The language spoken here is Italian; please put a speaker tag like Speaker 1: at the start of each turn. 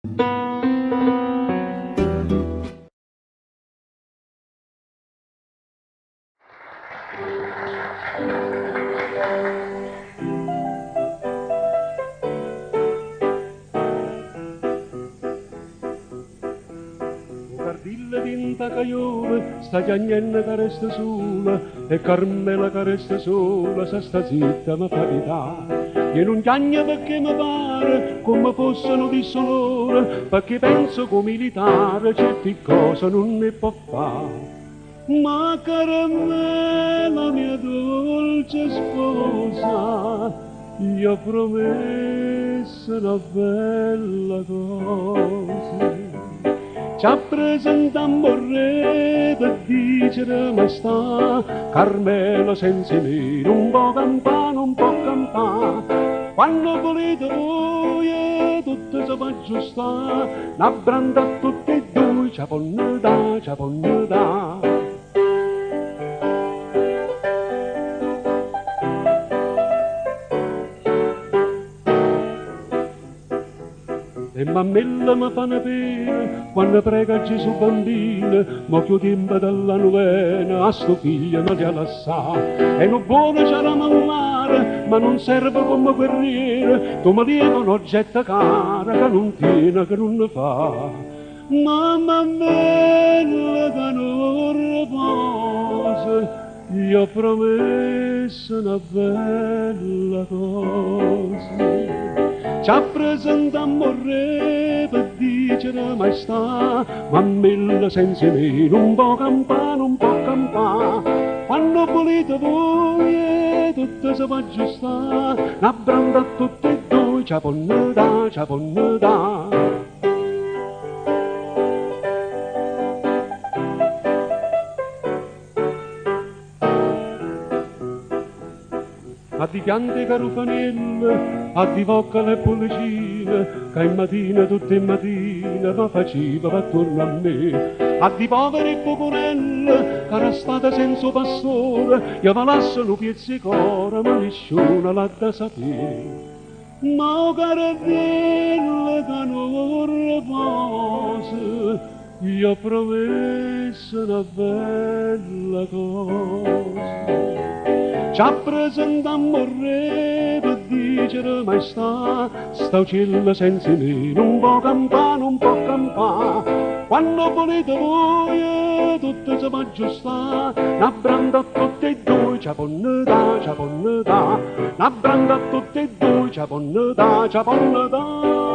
Speaker 1: Cardilla vinta caglione, sta chiagnenna che resta sola, e Carmela che resta sola, se sta zitta mi fa ridare. Io non chiagno perché mi pare, come fossero di sonore, perché penso come militare, certe cose non ne può fare. Ma Carmela, mia dolce sposa, io ho promesso una bella cosa. Ci appresentammo al re per dicere maestà, Carmela senza me, un po' campano, un po' campà. Quando volete voi tutto si fa aggiustare, una branda a tutti e due, ci ponne da, ci ponne da. E mammella mi fanno pena quando prega Gesù bambino, ma che tempo dalla novena a sto figlio non li ha lasciato. E non buono c'è la mallare, ma non serve come guerriere, come lieva un oggetto cara che non tiene, che non ne fa. Ma mammella che non riposa, io ho promesso una bella cosa. Ci appresentammo al re per dicere maestà, mammella senza me, un po' campano, un po' campà. Quando volete voi tutto si fa aggiustare, una branda a tutti e due, ci ponne da, ci ponne da. A di piante carufanelle, a di vocca le pollicine, che in mattina, tutte in mattina, mi faceva attorno a me. A di povere poporelle, che era stata senza pastore, io vi lasciano pizzicore, ma nessuno l'ha da sapere. Ma caravelle che non riposa, io ho promesso una bella cosa. Ci appresentammo al re per dicere maestà, sta uccello senza me, un po' campano, un po' campà. Quando volete voi tutto si fa aggiustare, una branda a tutti e due, ci ponne da, ci ponne da. Una branda a tutti e due, ci ponne da, ci ponne da.